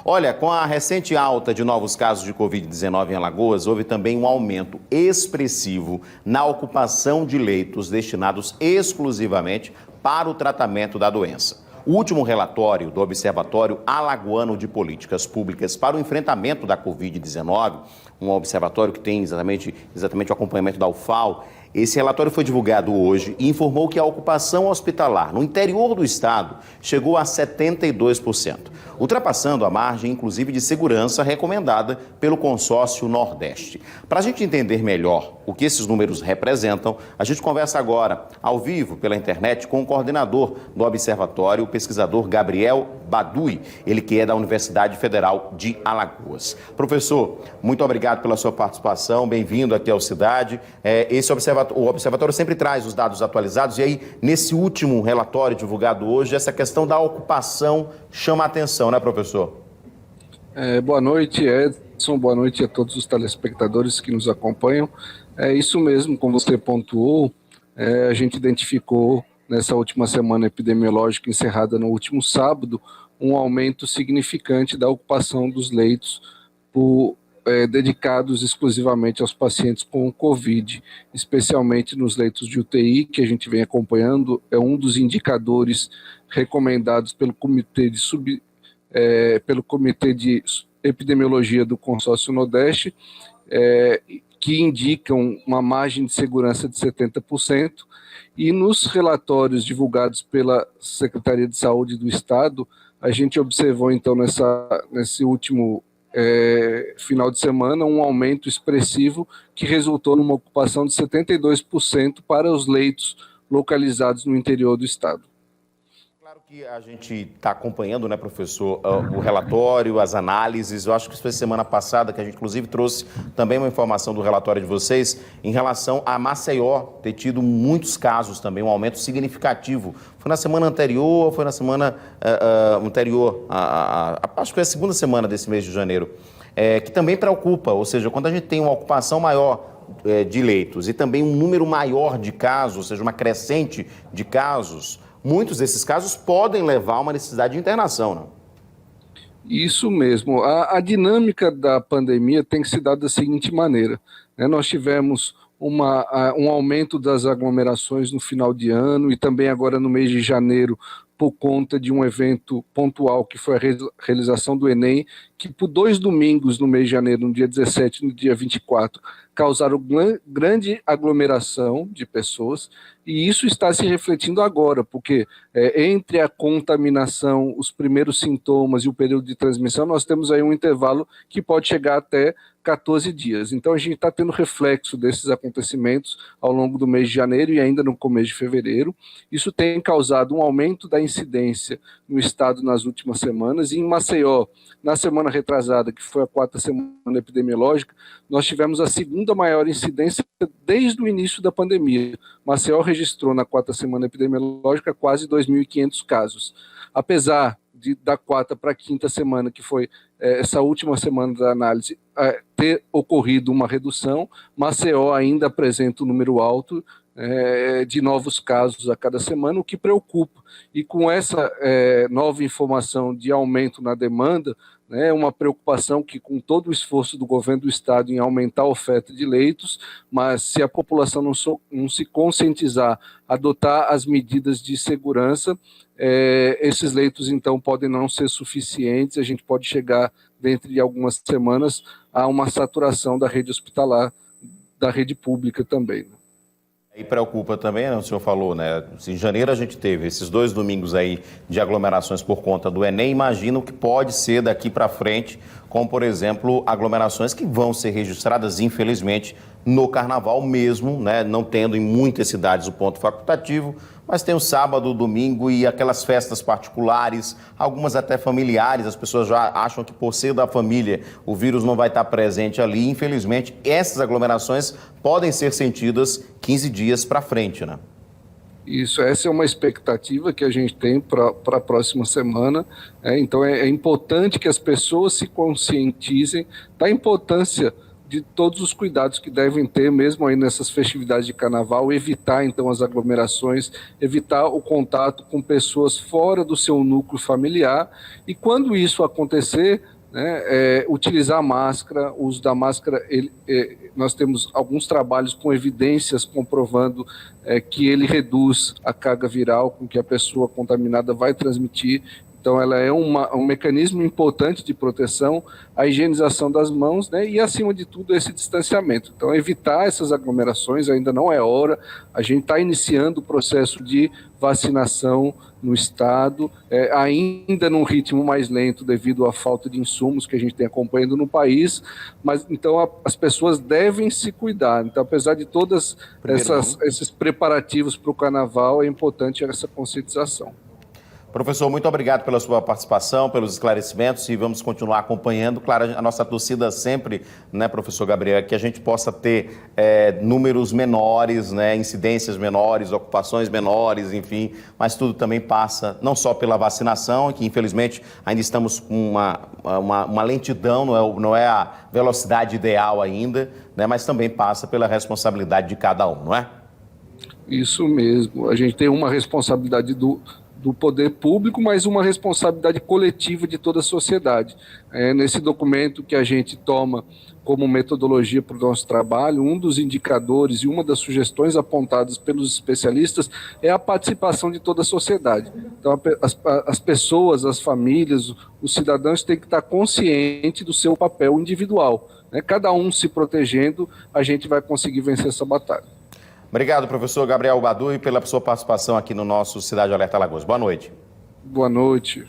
Olha, com a recente alta de novos casos de Covid-19 em Alagoas, houve também um aumento expressivo na ocupação de leitos destinados exclusivamente para o tratamento da doença. O último relatório do Observatório Alagoano de Políticas Públicas para o Enfrentamento da Covid-19, um observatório que tem exatamente o acompanhamento da UFAO, esse relatório foi divulgado hoje e informou que a ocupação hospitalar no interior do estado chegou a 72%, ultrapassando a margem, inclusive, de segurança recomendada pelo consórcio Nordeste. Para a gente entender melhor o que esses números representam, a gente conversa agora, ao vivo, pela internet, com o coordenador do observatório, o pesquisador Gabriel Badui, ele que é da Universidade Federal de Alagoas. Professor, muito obrigado pela sua participação, bem-vindo aqui ao Cidade. O observatório sempre traz os dados atualizados e aí, nesse último relatório divulgado hoje, essa questão da ocupação chama a atenção, né, professor? Boa noite, Edson, boa noite a todos os telespectadores que nos acompanham. É isso mesmo, como você pontuou, a gente identificou nessa última semana epidemiológica encerrada no último sábado, um aumento significante da ocupação dos leitos dedicados exclusivamente aos pacientes com Covid, especialmente nos leitos de UTI, que a gente vem acompanhando, é um dos indicadores recomendados pelo Comitê de Epidemiologia do Consórcio Nordeste, que indicam uma margem de segurança de 70%, e nos relatórios divulgados pela Secretaria de Saúde do Estado, a gente observou então nesse último final de semana um aumento expressivo que resultou numa ocupação de 72% para os leitos localizados no interior do estado. Claro que a gente está acompanhando, né, professor, o relatório, as análises. Eu acho que foi semana passada que a gente, inclusive, trouxe também uma informação do relatório de vocês em relação a Maceió ter tido muitos casos também, um aumento significativo. Foi na semana anterior, foi na semana anterior, acho que foi a segunda semana desse mês de janeiro, que também preocupa, ou seja, quando a gente tem uma ocupação maior de leitos e também um número maior de casos, ou seja, uma crescente de casos, muitos desses casos podem levar a uma necessidade de internação, não? Isso mesmo. A dinâmica da pandemia tem que se dar da seguinte maneira, né? Nós tivemos um aumento das aglomerações no final de ano e também agora no mês de janeiro por conta de um evento pontual que foi a realização do Enem, que por 2 domingos no mês de janeiro, no dia 17 e no dia 24, causaram grande aglomeração de pessoas, e isso está se refletindo agora, porque entre a contaminação, os primeiros sintomas e o período de transmissão, nós temos aí um intervalo que pode chegar até 14 dias. Então a gente está tendo reflexo desses acontecimentos ao longo do mês de janeiro e ainda no começo de fevereiro. Isso tem causado um aumento da incidência no estado nas últimas semanas, e em Maceió, na semana retrasada, que foi a 4ª semana epidemiológica, nós tivemos a segunda maior incidência desde o início da pandemia. Maceió registrou na 4ª semana epidemiológica quase 2.500 casos. Apesar da 4ª para a 5ª semana, que foi essa última semana da análise, ter ocorrido uma redução, Maceió ainda apresenta um número alto de novos casos a cada semana, o que preocupa. E com essa nova informação de aumento na demanda, uma preocupação que, com todo o esforço do governo do estado em aumentar a oferta de leitos, mas se a população não se conscientizar, adotar as medidas de segurança, esses leitos então podem não ser suficientes, a gente pode chegar dentro de algumas semanas a uma saturação da rede hospitalar, da rede pública também. E preocupa também, né, o senhor falou, né? Em janeiro a gente teve esses 2 domingos aí de aglomerações por conta do Enem. Imagina o que pode ser daqui para frente, como, por exemplo, aglomerações que vão ser registradas, infelizmente, no Carnaval mesmo, né? Não tendo em muitas cidades o ponto facultativo, mas tem o sábado, o domingo e aquelas festas particulares, algumas até familiares. As pessoas já acham que, por ser da família, o vírus não vai estar presente ali. Infelizmente, essas aglomerações podem ser sentidas 15 dias para frente, né? Isso, essa é uma expectativa que a gente tem para a próxima semana. Então é importante que as pessoas se conscientizem da importância de todos os cuidados que devem ter, mesmo aí nessas festividades de carnaval, evitar então as aglomerações, evitar o contato com pessoas fora do seu núcleo familiar, e quando isso acontecer, né, utilizar a máscara. O uso da máscara, nós temos alguns trabalhos com evidências comprovando que ele reduz a carga viral com que a pessoa contaminada vai transmitir. Então, ela é um mecanismo importante de proteção, a higienização das mãos, né, e, acima de tudo, esse distanciamento. Então, evitar essas aglomerações, ainda não é hora. A gente está iniciando o processo de vacinação no estado, ainda num ritmo mais lento devido à falta de insumos que a gente tem acompanhando no país, mas então as pessoas devem se cuidar. Então, apesar de todos esses preparativos para o carnaval, é importante essa conscientização. Professor, muito obrigado pela sua participação, pelos esclarecimentos, e vamos continuar acompanhando. Claro, a nossa torcida sempre, né, professor Gabriel, é que a gente possa ter números menores, né, incidências menores, ocupações menores, enfim, mas tudo também passa não só pela vacinação, que infelizmente ainda estamos com uma lentidão, não é a velocidade ideal ainda, né, mas também passa pela responsabilidade de cada um, não é? Isso mesmo, a gente tem uma responsabilidade do poder público, mas uma responsabilidade coletiva de toda a sociedade. Nesse documento que a gente toma como metodologia para o nosso trabalho, um dos indicadores e uma das sugestões apontadas pelos especialistas é a participação de toda a sociedade. Então, as pessoas, as famílias, os cidadãos têm que estar conscientes do seu papel individual. Cada um se protegendo, a gente vai conseguir vencer essa batalha. Obrigado, professor Gabriel Badui, pela sua participação aqui no nosso Cidade Alerta Alagoas. Boa noite. Boa noite.